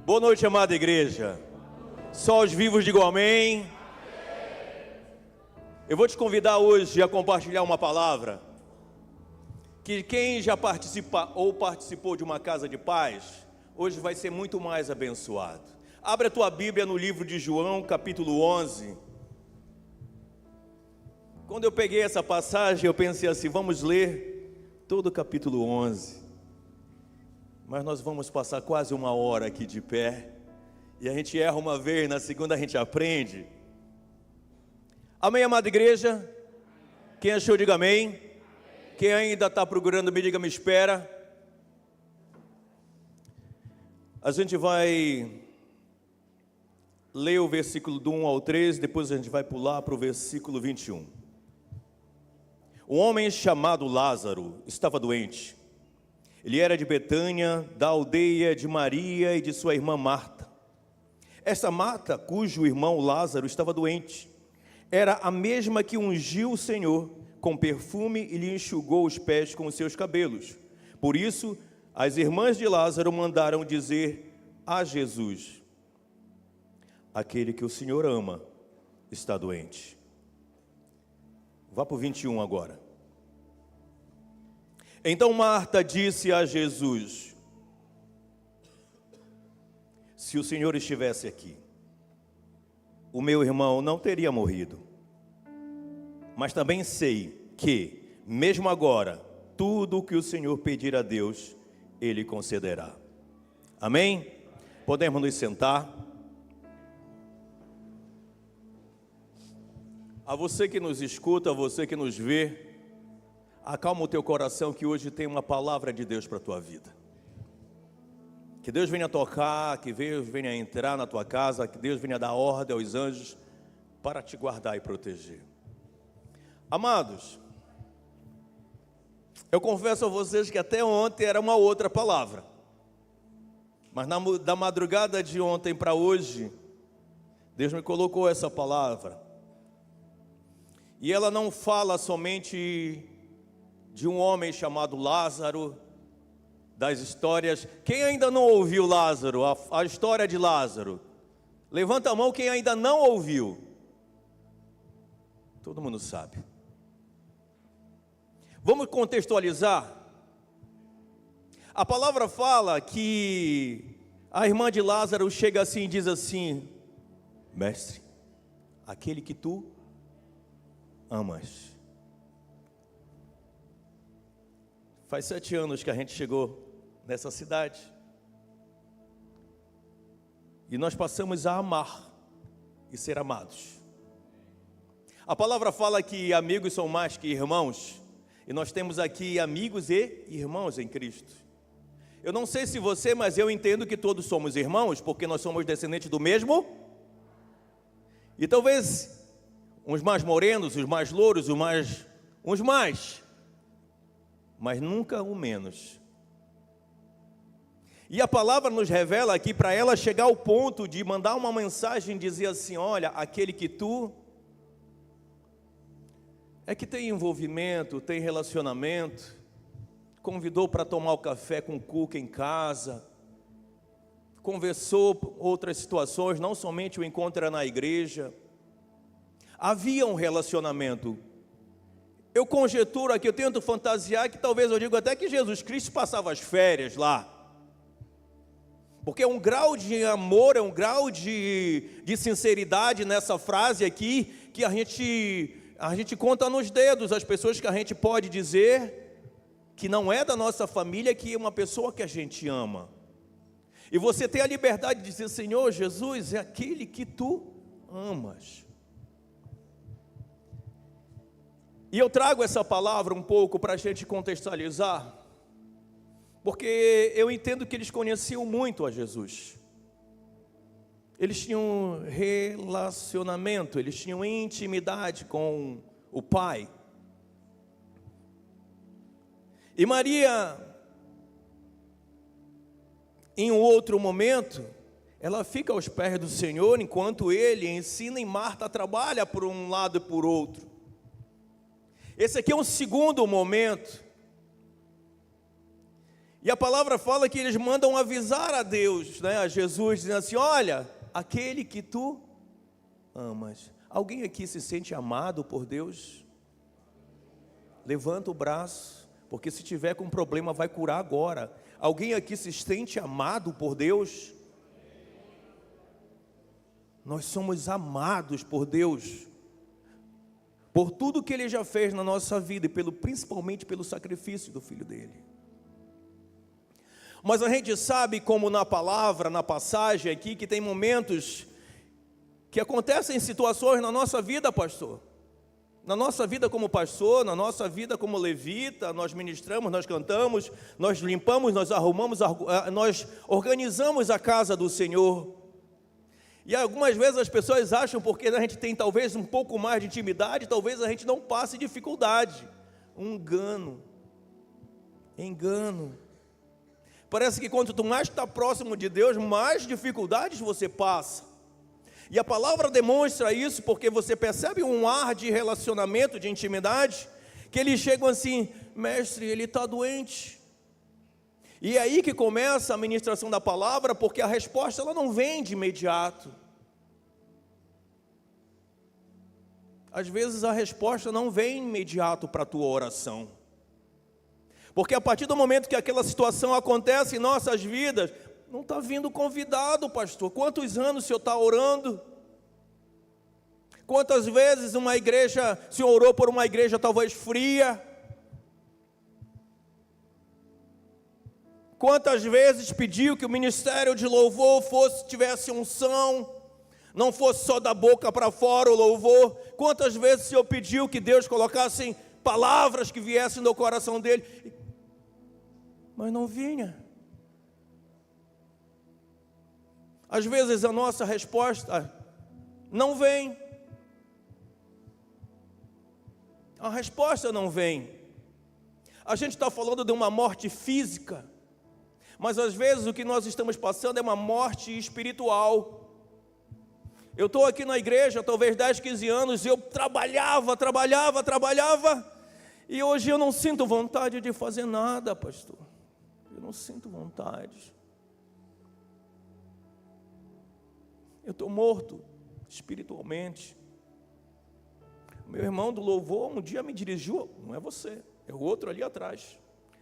Boa noite, amada igreja. Só os vivos digam amém. Eu vou te convidar hoje a compartilhar uma palavra que quem já participa ou participou de uma casa de paz, hoje vai ser muito mais abençoado. Abre a tua Bíblia no livro de João, capítulo 11. Quando eu peguei essa passagem, eu pensei assim, vamos ler todo o capítulo 11. Mas nós vamos passar quase uma hora aqui de pé. E a gente erra uma vez, na segunda a gente aprende. Amém, amada igreja? Quem achou, diga amém. Quem ainda está procurando, me diga, me espera. A gente vai ler o versículo do 1 ao 13, depois a gente vai pular para o versículo 21. Um homem chamado Lázaro estava doente. Ele era de Betânia, da aldeia de Maria e de sua irmã Marta. Essa Marta, cujo irmão Lázaro estava doente, era a mesma que ungiu o Senhor com perfume e lhe enxugou os pés com os seus cabelos. Por isso, as irmãs de Lázaro mandaram dizer a Jesus: aquele que o Senhor ama está doente. Vá para o 21 agora. Então Marta disse a Jesus: se o Senhor estivesse aqui, o meu irmão não teria morrido. Mas também sei que, mesmo agora, tudo o que o Senhor pedir a Deus, Ele concederá. Amém? Podemos nos sentar. A você que nos escuta, a você que nos vê, acalma o teu coração que hoje tem uma palavra de Deus para a tua vida. Que Deus venha tocar, que Deus venha entrar na tua casa, que Deus venha dar ordem aos anjos para te guardar e proteger. Amados, eu confesso a vocês que até ontem era uma outra palavra. Mas da madrugada de ontem para hoje, Deus me colocou essa palavra. E ela não fala somente de um homem chamado Lázaro, das histórias. Quem ainda não ouviu Lázaro, a história de Lázaro? Levanta a mão quem ainda não ouviu. Todo mundo sabe. Vamos contextualizar. A palavra fala que a irmã de Lázaro chega assim e diz assim: mestre, aquele que tu amas. Faz 7 anos que a gente chegou nessa cidade. E nós passamos a amar e ser amados. A palavra fala que amigos são mais que irmãos. E nós temos aqui amigos e irmãos em Cristo. Eu não sei se você, mas eu entendo que todos somos irmãos, porque nós somos descendentes do mesmo. E talvez uns mais morenos, os mais louros, uns mais, mas nunca o menos. E a palavra nos revela aqui para ela chegar ao ponto de mandar uma mensagem, dizer assim: olha, aquele que tu é que tem envolvimento, tem relacionamento, convidou para tomar o café com cuca em casa, conversou outras situações, não somente o encontro era na igreja, havia um relacionamento. Eu conjeturo aqui, eu tento fantasiar que talvez eu digo até que Jesus Cristo passava as férias lá. Porque é um grau de amor, é um grau de sinceridade nessa frase aqui, que a gente conta nos dedos as pessoas que a gente pode dizer que não é da nossa família, que é uma pessoa que a gente ama. E você tem a liberdade de dizer: Senhor Jesus, é aquele que tu amas. E eu trago essa palavra um pouco para a gente contextualizar, porque eu entendo que eles conheciam muito a Jesus. Eles tinham relacionamento, eles tinham intimidade com o Pai. E Maria, em um outro momento, ela fica aos pés do Senhor, enquanto Ele ensina, e Marta trabalha por um lado e por outro. Esse aqui é um segundo momento. E a palavra fala que eles mandam avisar a Deus, né, a Jesus, dizendo assim: olha, aquele que tu amas. Alguém aqui se sente amado por Deus? Levanta o braço, porque se tiver com problema vai curar agora. Alguém aqui se sente amado por Deus? Nós somos amados por Deus, por tudo que Ele já fez na nossa vida e principalmente pelo sacrifício do Filho dEle. Mas a gente sabe, como na palavra, na passagem aqui, que tem momentos que acontecem situações na nossa vida, pastor. Na nossa vida como pastor, na nossa vida como levita, nós ministramos, nós cantamos, nós limpamos, nós arrumamos, nós organizamos a casa do Senhor. E algumas vezes as pessoas acham, porque a gente tem talvez um pouco mais de intimidade, talvez a gente não passe dificuldade. Engano. Parece que quanto tu mais está próximo de Deus, mais dificuldades você passa. E a palavra demonstra isso, porque você percebe um ar de relacionamento, de intimidade, que eles chegam assim: mestre, ele está doente. E é aí que começa a ministração da palavra, porque a resposta ela não vem de imediato. Às vezes a resposta não vem imediato para a tua oração. Porque a partir do momento que aquela situação acontece em nossas vidas, não está vindo convidado, pastor. Quantos anos o senhor está orando? Quantas vezes o senhor orou por uma igreja talvez fria? Quantas vezes pediu que o ministério de louvor tivesse unção, não fosse só da boca para fora o louvor? Quantas vezes o senhor pediu que Deus colocasse palavras que viessem do coração dele, mas não vinha? Às vezes a nossa resposta não vem. A resposta não vem. A gente está falando de uma morte física, mas às vezes o que nós estamos passando é uma morte espiritual. Eu estou aqui na igreja, talvez 10, 15 anos, eu trabalhava, e hoje eu não sinto vontade de fazer nada, pastor. Eu não sinto vontade. Eu estou morto espiritualmente. Meu irmão do louvor um dia me dirigiu, não é você, é o outro ali atrás,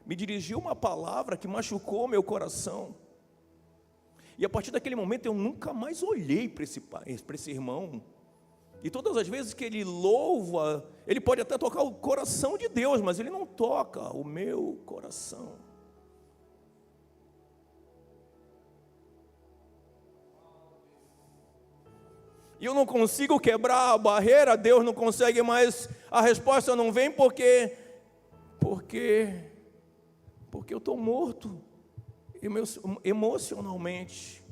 me dirigiu uma palavra que machucou meu coração. E a partir daquele momento eu nunca mais olhei para esse irmão. E todas as vezes que ele louva, ele pode até tocar o coração de Deus, mas ele não toca o meu coração. E eu não consigo quebrar a barreira, Deus não consegue mais, a resposta não vem porque eu estou morto emocionalmente.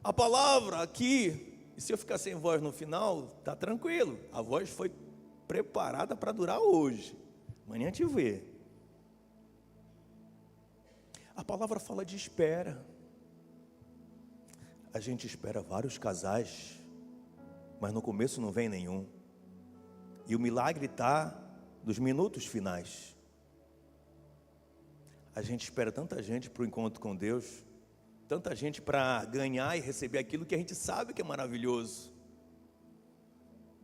A palavra aqui, e se eu ficar sem voz no final, está tranquilo, a voz foi preparada para durar hoje, amanhã te vê. A palavra fala de espera. A gente espera vários casais, mas no começo não vem nenhum. E o milagre está nos minutos finais. A gente espera tanta gente para o encontro com Deus, tanta gente para ganhar e receber aquilo que a gente sabe que é maravilhoso,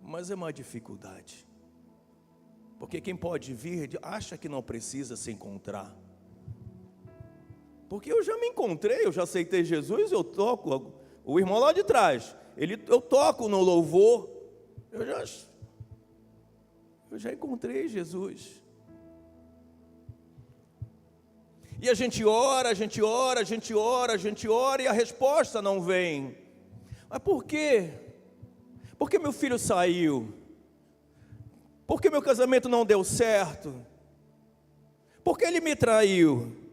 mas é uma dificuldade, porque quem pode vir acha que não precisa se encontrar. Porque eu já me encontrei, eu já aceitei Jesus, eu toco, o irmão lá de trás, eu toco no louvor, eu já encontrei Jesus. E a gente ora, e a resposta não vem. Mas por quê? Por que meu filho saiu? Por que meu casamento não deu certo? Por que ele me traiu?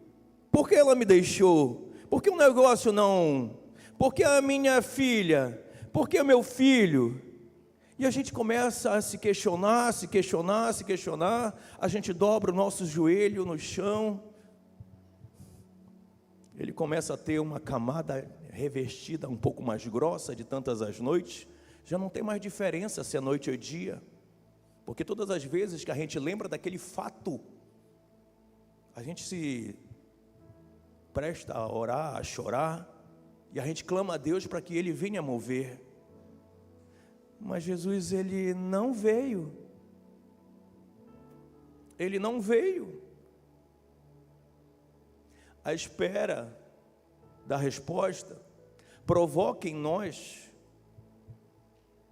Por que ela me deixou? Por que o negócio não? Por que a minha filha? Por que o meu filho? E a gente começa a se questionar, a gente dobra o nosso joelho no chão. Ele começa a ter uma camada revestida um pouco mais grossa de tantas as noites. Já não tem mais diferença se é noite ou dia, porque todas as vezes que a gente lembra daquele fato, a gente se presta a orar, a chorar, e a gente clama a Deus para que Ele venha mover. Mas Jesus, Ele não veio. Ele não veio. A espera da resposta provoca em nós,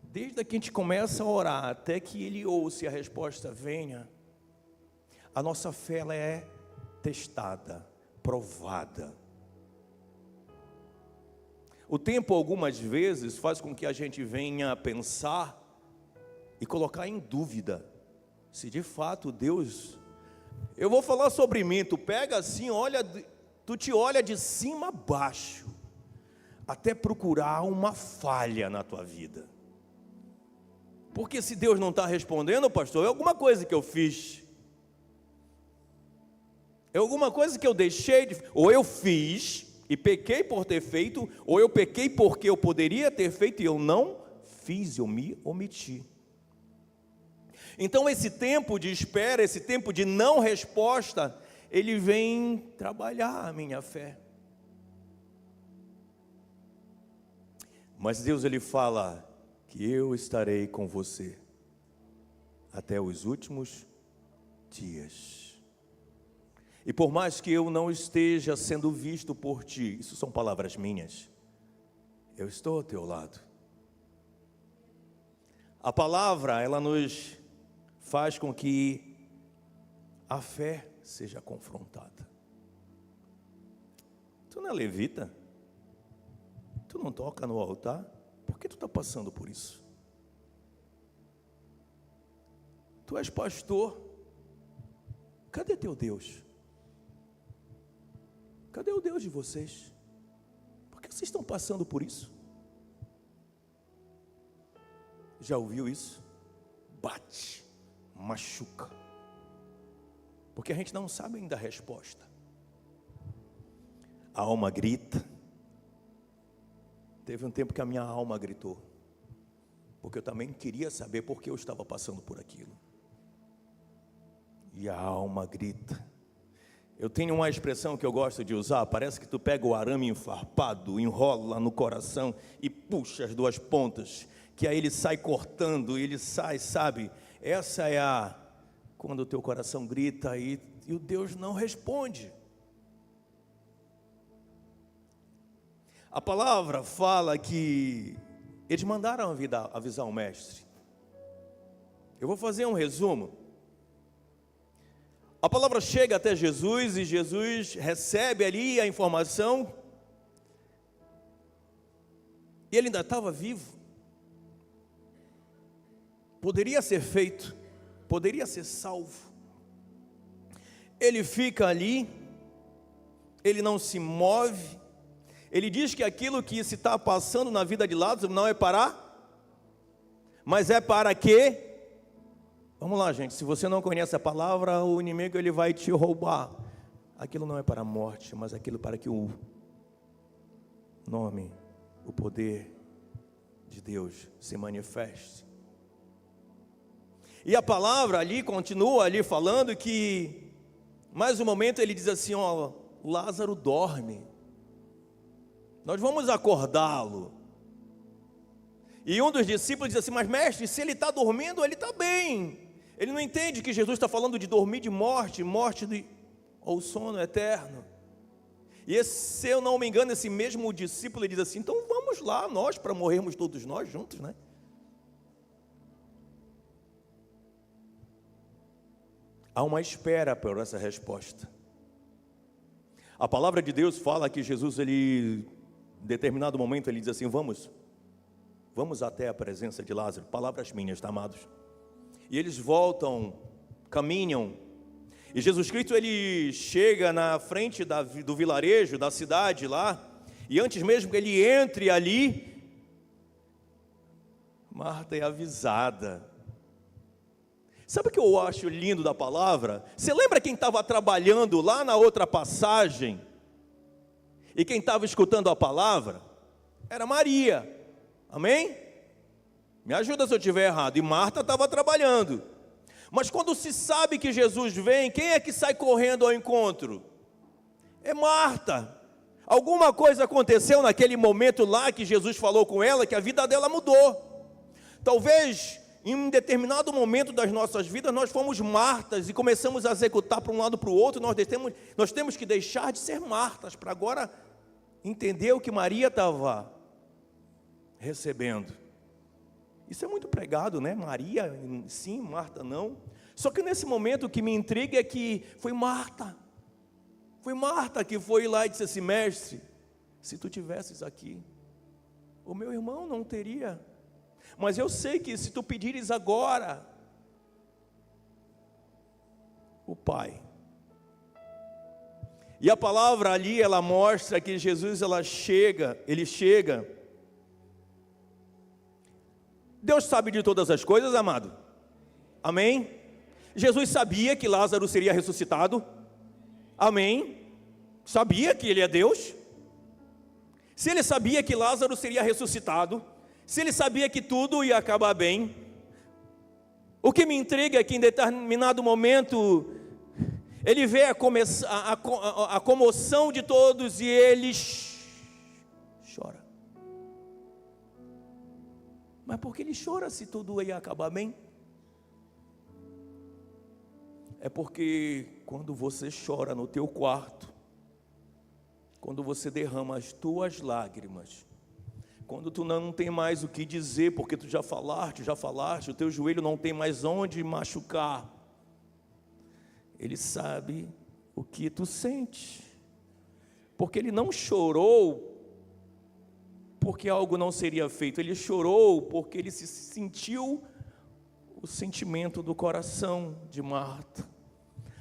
desde que a gente começa a orar até que Ele ouça e a resposta venha, a nossa fé ela é testada, provada. O tempo algumas vezes faz com que a gente venha a pensar e colocar em dúvida se de fato Deus... Eu vou falar sobre mim, tu pega assim, olha, tu te olha de cima a baixo, até procurar uma falha na tua vida. Porque se Deus não está respondendo, pastor, é alguma coisa que eu fiz. É alguma coisa que eu deixei de... Ou eu fiz e pequei por ter feito, ou eu pequei porque eu poderia ter feito e eu não fiz, eu me omiti. Então esse tempo de espera, esse tempo de não resposta, ele vem trabalhar a minha fé. Mas Deus, Ele fala que eu estarei com você até os últimos dias. E por mais que eu não esteja sendo visto por ti, isso são palavras minhas, eu estou ao teu lado. A palavra, ela nos faz com que a fé seja confrontada. Tu não é levita? Tu não toca no altar? Por que tu está passando por isso? Tu és pastor. Cadê teu Deus? Cadê o Deus de vocês? Por que vocês estão passando por isso? Já ouviu isso? Bate, machuca. Porque a gente não sabe ainda a resposta. A alma grita. Teve um tempo que a minha alma gritou, porque eu também queria saber por que eu estava passando por aquilo. E a alma grita. Eu tenho uma expressão que eu gosto de usar, parece que tu pega o arame enfarpado, enrola no coração e puxa as duas pontas, que aí ele sai cortando, ele sai, sabe? Essa é a... quando o teu coração grita e o Deus não responde. A palavra fala que eles mandaram avisar o mestre. Eu vou fazer um resumo. A palavra chega até Jesus e Jesus recebe ali a informação. E ele ainda estava vivo. Poderia ser feito, poderia ser salvo. Ele fica ali, ele não se move. Ele diz que aquilo que se está passando na vida de Lázaro não é para, mas é para quê? Vamos lá, gente, se você não conhece a palavra, o inimigo ele vai te roubar. Aquilo não é para a morte, mas aquilo para que o nome, o poder de Deus se manifeste. E a palavra ali continua ali falando que, mais um momento ele diz assim, ó, Lázaro dorme. Nós vamos acordá-lo. E um dos discípulos diz assim, mas mestre, se ele está dormindo, ele está bem. Ele não entende que Jesus está falando de dormir de morte, ou sono eterno. E esse, se eu não me engano, esse mesmo discípulo ele diz assim, então vamos lá nós, para morrermos todos nós juntos, né? Há uma espera por essa resposta. A palavra de Deus fala que Jesus, ele, em determinado momento, ele diz assim, vamos até a presença de Lázaro. Palavras minhas, tá, amados? E eles voltam, caminham. E Jesus Cristo, ele chega na frente do vilarejo, da cidade lá. E antes mesmo que ele entre ali, Marta é avisada. Sabe o que eu acho lindo da palavra? Você lembra quem estava trabalhando lá na outra passagem? E quem estava escutando a palavra? Era Maria. Amém? Me ajuda se eu estiver errado. E Marta estava trabalhando. Mas quando se sabe que Jesus vem, quem é que sai correndo ao encontro? É Marta. Alguma coisa aconteceu naquele momento lá que Jesus falou com ela, que a vida dela mudou. Talvez em um determinado momento das nossas vidas nós fomos Martas e começamos a executar para um lado para o outro. Nós temos que deixar de ser Martas para agora entender o que Maria estava recebendo. Isso é muito pregado, né? Maria sim, Marta não. Só que nesse momento o que me intriga é que foi Marta que foi lá e disse assim: mestre, se tu tivesses aqui, o meu irmão não teria. Mas eu sei que se tu pedires agora, o Pai. E a palavra ali, ela mostra que Jesus, ele chega. Deus sabe de todas as coisas, amado. Amém? Jesus sabia que Lázaro seria ressuscitado. Amém? Sabia que ele é Deus. Se ele sabia que Lázaro seria ressuscitado, se ele sabia que tudo ia acabar bem, o que me intriga é que em determinado momento ele vê a comoção de todos e ele chora. Mas por que ele chora se tudo ia acabar bem? É porque quando você chora no teu quarto, quando você derrama as tuas lágrimas, quando tu não tem mais o que dizer, porque tu já falaste, o teu joelho não tem mais onde machucar, ele sabe o que tu sente, porque ele não chorou porque algo não seria feito, ele chorou porque ele se sentiu o sentimento do coração de Marta.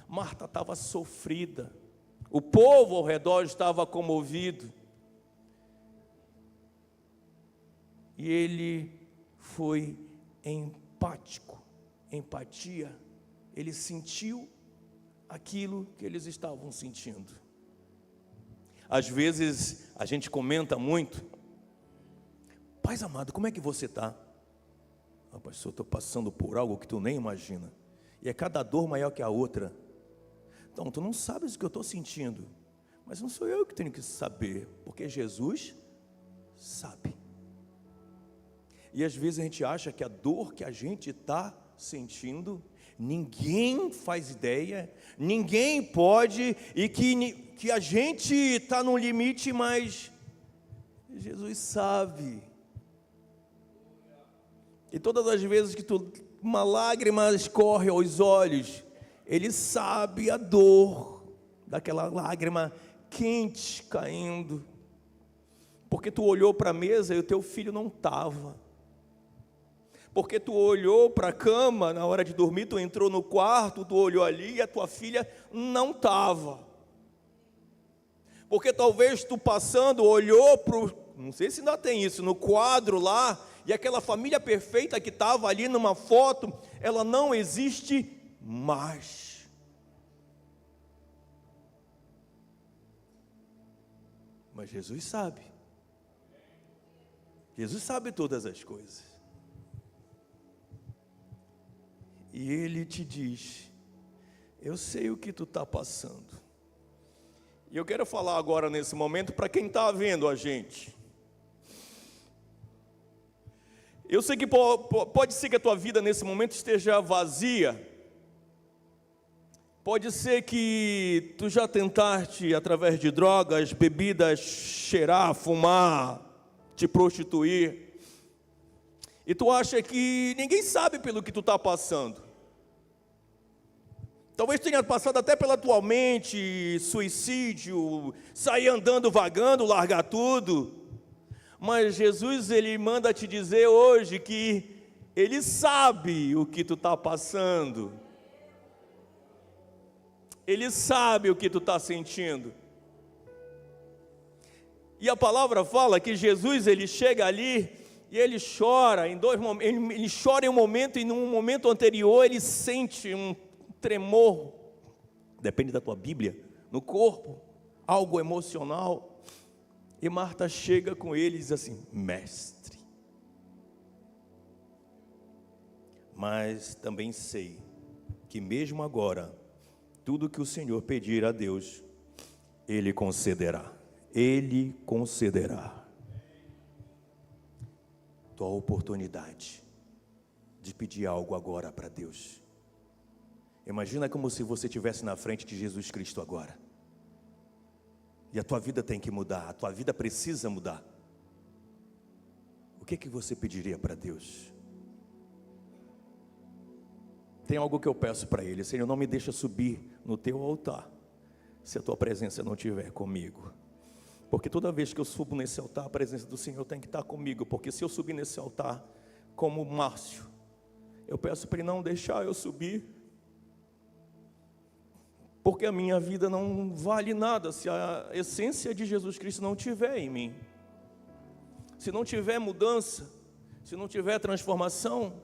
Marta estava sofrida, o povo ao redor estava comovido, e ele foi empático, empatia, ele sentiu aquilo que eles estavam sentindo. Às vezes a gente comenta muito: Pai amado, como é que você está? Pastor, eu estou passando por algo que tu nem imagina, e é cada dor maior que a outra. Então, tu não sabes o que eu estou sentindo, mas não sou eu que tenho que saber, porque Jesus sabe. E às vezes a gente acha que a dor que a gente está sentindo, ninguém faz ideia, ninguém pode, e que a gente está no limite, mas Jesus sabe. E todas as vezes que uma lágrima escorre aos olhos, Ele sabe a dor daquela lágrima quente caindo, porque tu olhou para a mesa e o teu filho não estava, porque tu olhou para a cama na hora de dormir, tu entrou no quarto, tu olhou ali e a tua filha não estava, porque talvez tu passando olhou para não sei se ainda tem isso, no quadro lá, e aquela família perfeita que estava ali numa foto, ela não existe mais. Mas Jesus sabe. Jesus sabe todas as coisas. E Ele te diz: eu sei o que tu está passando. E eu quero falar agora nesse momento para quem está vendo a gente. Eu sei que pode ser que a tua vida nesse momento esteja vazia. Pode ser que tu já tentaste, através de drogas, bebidas, cheirar, fumar, te prostituir. E tu acha que ninguém sabe pelo que tu está passando. Talvez tenha passado até pela tua mente suicídio, sair andando, vagando, largar tudo. Mas Jesus, Ele manda te dizer hoje que Ele sabe o que tu está passando. Ele sabe o que tu está sentindo. E a palavra fala que Jesus, Ele chega ali e Ele chora em dois momentos. Ele chora em um momento e num momento anterior Ele sente um tremor, depende da tua Bíblia, no corpo, algo emocional. E Marta chega com ele e diz assim: mestre, mas também sei que mesmo agora, tudo que o Senhor pedir a Deus, Ele concederá. Ele concederá. Tua oportunidade de pedir algo agora para Deus. Imagina como se você estivesse na frente de Jesus Cristo agora. E a tua vida tem que mudar, a tua vida precisa mudar. O que você pediria para Deus? Tem algo que eu peço para Ele: Senhor, não me deixa subir no teu altar se a tua presença não estiver comigo. Porque toda vez que eu subo nesse altar, a presença do Senhor tem que estar comigo. Porque se eu subir nesse altar como Márcio, eu peço para Ele não deixar eu subir, porque a minha vida não vale nada se a essência de Jesus Cristo não estiver em mim. Se não tiver mudança, se não tiver transformação.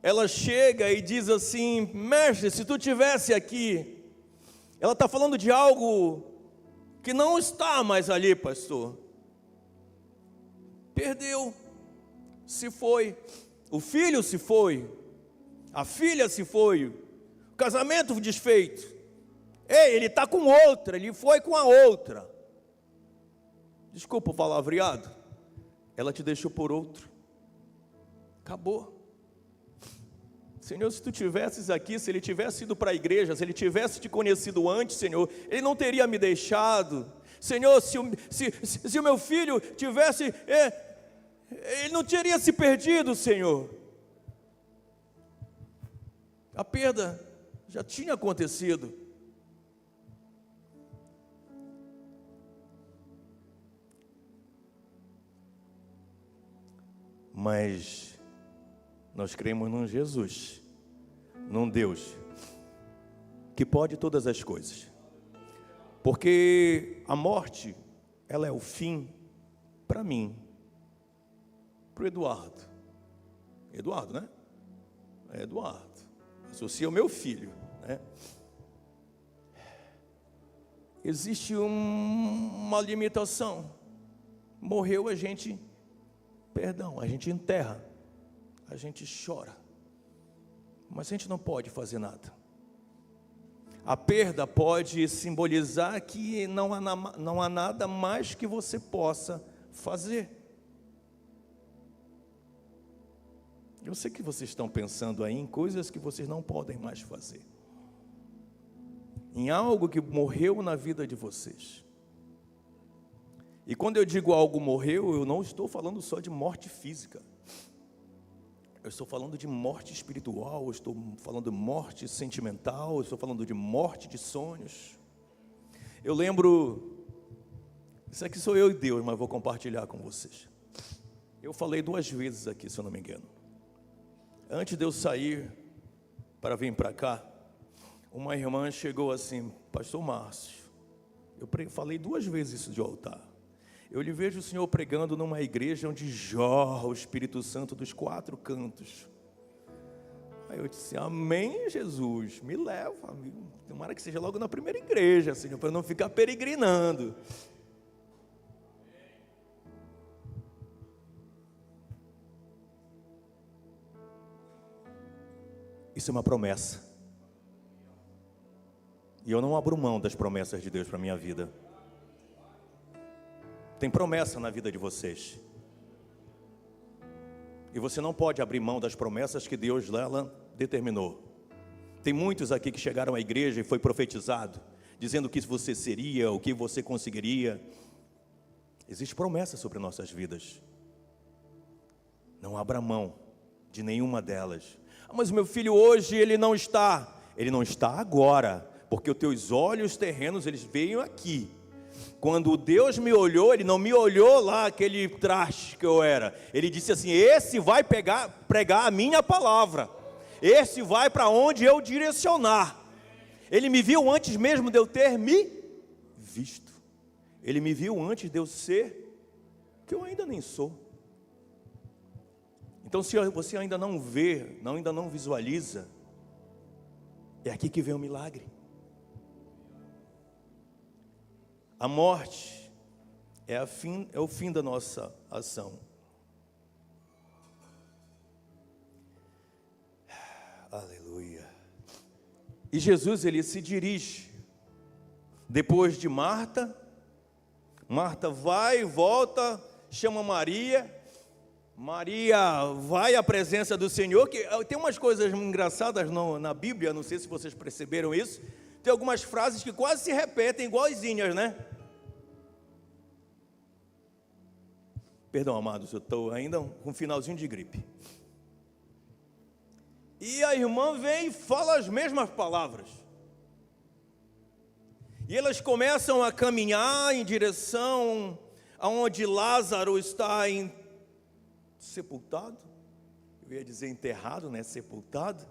Ela chega e diz assim: mestre, se tu estivesse aqui. Ela está falando de algo que não está mais ali, pastor. Perdeu, se foi, o filho se foi, a filha se foi, o casamento desfeito. Ei, ele está com outra, ele foi com a outra. Desculpa o palavreado. Ela te deixou por outro. Acabou. Senhor, se tu tivesses aqui, se ele tivesse ido para a igreja, se ele tivesse te conhecido antes, Senhor, ele não teria me deixado. Senhor, se o meu filho tivesse, ele não teria se perdido, Senhor. A perda já tinha acontecido. Mas nós cremos num Jesus, num Deus que pode todas as coisas. Porque a morte, ela é o fim para mim, para o Eduardo. Eduardo, né? É Eduardo. Associa o meu filho, né? Existe uma limitação. Morreu, a gente enterra, a gente chora, mas a gente não pode fazer nada. A perda pode simbolizar que não há nada mais que você possa fazer. Eu sei que vocês estão pensando aí em coisas que vocês não podem mais fazer, em algo que morreu na vida de vocês. E quando eu digo algo morreu, eu não estou falando só de morte física. Eu estou falando de morte espiritual, eu estou falando de morte sentimental, eu estou falando de morte de sonhos. Eu lembro, isso aqui sou eu e Deus, mas vou compartilhar com vocês. Eu falei 2 vezes aqui, se eu não me engano. Antes de eu sair para vir para cá, uma irmã chegou assim: pastor Márcio, eu falei 2 vezes isso de altar. Eu lhe vejo o Senhor pregando numa igreja onde jorra o Espírito Santo dos 4 cantos. Aí eu disse: amém, Jesus, me leva, tomara que seja logo na primeira igreja, Senhor, para eu não ficar peregrinando. Isso é uma promessa, e eu não abro mão das promessas de Deus para a minha vida. Tem promessa na vida de vocês, e você não pode abrir mão das promessas que Deus lá determinou. Tem muitos aqui que chegaram à igreja e foi profetizado, dizendo o que você seria, o que você conseguiria. Existe promessa sobre nossas vidas. Não abra mão de nenhuma delas. Mas meu filho hoje ele não está agora, porque os teus olhos terrenos eles veio aqui. Quando Deus me olhou, Ele não me olhou lá aquele traste que eu era. Ele disse assim: esse vai pregar a minha palavra, esse vai para onde eu direcionar. Ele me viu antes mesmo de eu ter me visto. Ele me viu antes de eu ser, que eu ainda nem sou. Então se você ainda não vê, ainda não visualiza, é aqui que vem o milagre. A morte é o fim da nossa ação. E Jesus, ele se dirige, depois de Marta, Marta vai, volta, chama Maria, Maria vai à presença do Senhor, que tem umas coisas engraçadas na Bíblia, não sei se vocês perceberam isso, tem algumas frases que quase se repetem, igualzinhas, né? Perdão, amados, eu estou ainda com um finalzinho de gripe. E a irmã vem e fala as mesmas palavras. E elas começam a caminhar em direção aonde Lázaro está sepultado. Eu ia dizer enterrado, né? Sepultado.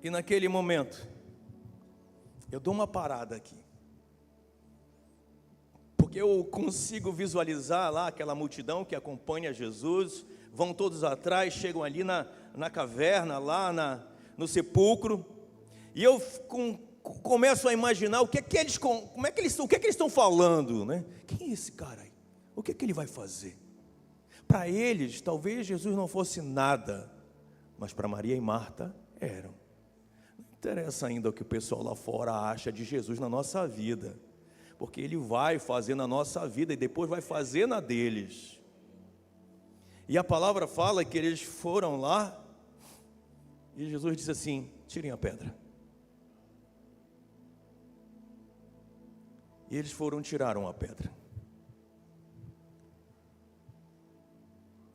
E naquele momento, eu dou uma parada aqui. Porque eu consigo visualizar lá aquela multidão que acompanha Jesus, vão todos atrás, chegam ali na caverna, lá no sepulcro, e eu começo a imaginar o que eles estão falando, né? Quem é esse cara aí? O que ele vai fazer? Para eles, talvez Jesus não fosse nada, mas para Maria e Marta, eram. Não interessa ainda o que o pessoal lá fora acha de Jesus na nossa vida, porque Ele vai fazer na nossa vida e depois vai fazer na deles. E a palavra fala que eles foram lá e Jesus disse assim: tirem a pedra. E eles tiraram a pedra.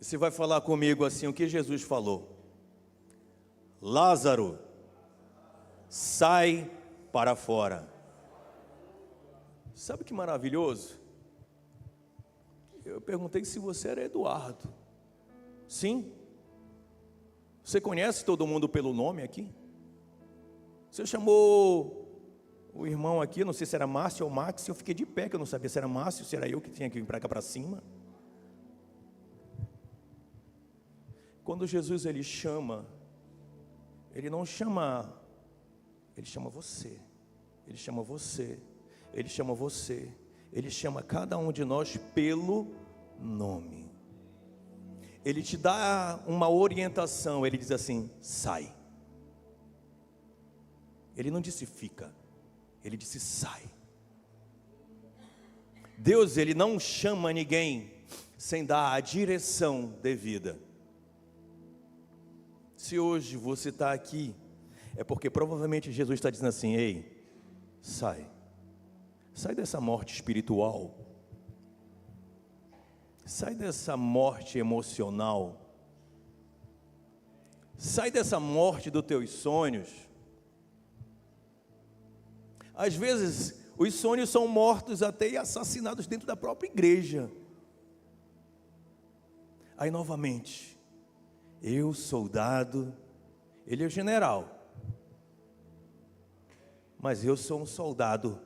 E você vai falar comigo assim, o que Jesus falou? Lázaro, sai para fora. Sabe que maravilhoso? Eu perguntei se você era Eduardo. Sim? Você conhece todo mundo pelo nome aqui? Você chamou o irmão aqui, não sei se era Márcio ou Max, eu fiquei de pé, que eu não sabia se era Márcio, se era eu que tinha que vir para cá para cima. Quando Jesus ele chama, ele não chama, ele chama você, ele chama você, ele chama você, ele chama cada um de nós pelo nome. Ele te dá uma orientação, ele diz assim: sai. Ele não disse fica, ele disse sai. Deus, ele não chama ninguém sem dar a direção devida. Se hoje você está aqui, é porque provavelmente Jesus está dizendo assim: ei, sai. Sai dessa morte espiritual. Sai dessa morte emocional. Sai dessa morte dos teus sonhos. Às vezes, os sonhos são mortos até e assassinados dentro da própria igreja. Aí novamente, eu, soldado, ele é o general, mas eu sou um soldado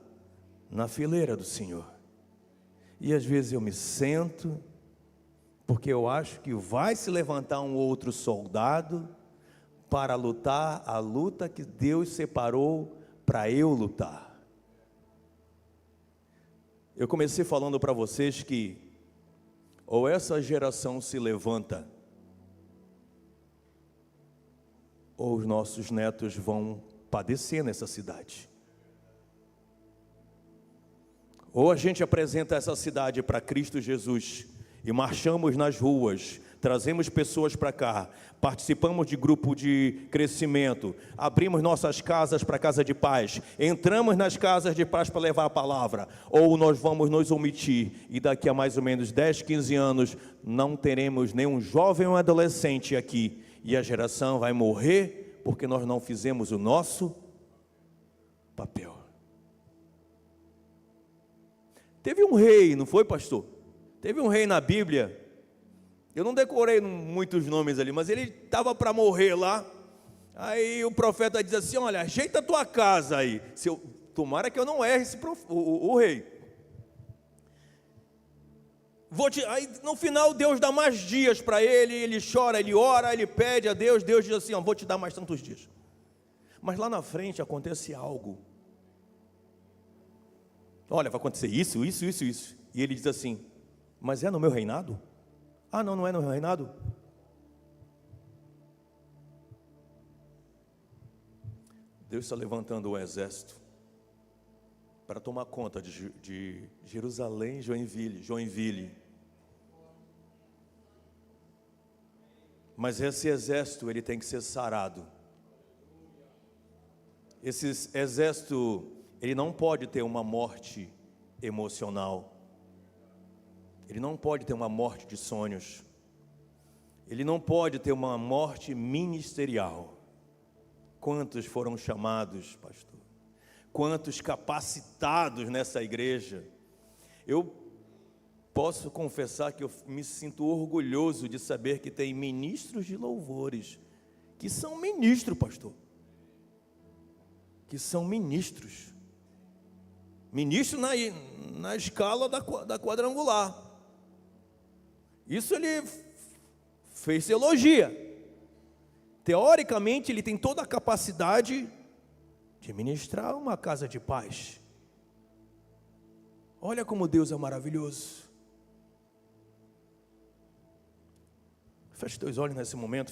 na fileira do Senhor. E às vezes eu me sento, porque eu acho que vai se levantar um outro soldado para lutar a luta que Deus separou para eu lutar. Eu comecei falando para vocês que ou essa geração se levanta, ou os nossos netos vão padecer nessa cidade. Ou a gente apresenta essa cidade para Cristo Jesus e marchamos nas ruas, trazemos pessoas para cá, participamos de grupo de crescimento, abrimos nossas casas para casa de paz, entramos nas casas de paz para levar a palavra, ou nós vamos nos omitir e daqui a mais ou menos 10, 15 anos não teremos nenhum jovem ou adolescente aqui e a geração vai morrer porque nós não fizemos o nosso papel. Teve um rei, não foi, pastor? Teve um rei na Bíblia, eu não decorei muitos nomes ali, mas ele estava para morrer lá. Aí o profeta diz assim: olha, ajeita a tua casa aí. Tomara que eu não erre o rei. Aí no final Deus dá mais dias para ele, ele chora, ele ora, ele pede a Deus, Deus diz assim: vou te dar mais tantos dias. Mas lá na frente acontece algo. Olha, vai acontecer isso. E ele diz assim: mas é no meu reinado? Ah, não é no meu reinado? Deus está levantando um exército para tomar conta de Jerusalém, Joinville. Mas esse exército, ele tem que ser sarado. Esse exército, ele não pode ter uma morte emocional. Ele não pode ter uma morte de sonhos. Ele não pode ter uma morte ministerial. Quantos foram chamados, pastor? Quantos capacitados nessa igreja? Eu posso confessar que eu me sinto orgulhoso de saber que tem ministros de louvores, que são ministros, pastor. Que são ministros. Ministro na escala da quadrangular. Isso ele fez teologia. Teoricamente, ele tem toda a capacidade de ministrar uma casa de paz. Olha como Deus é maravilhoso. Feche teus olhos nesse momento.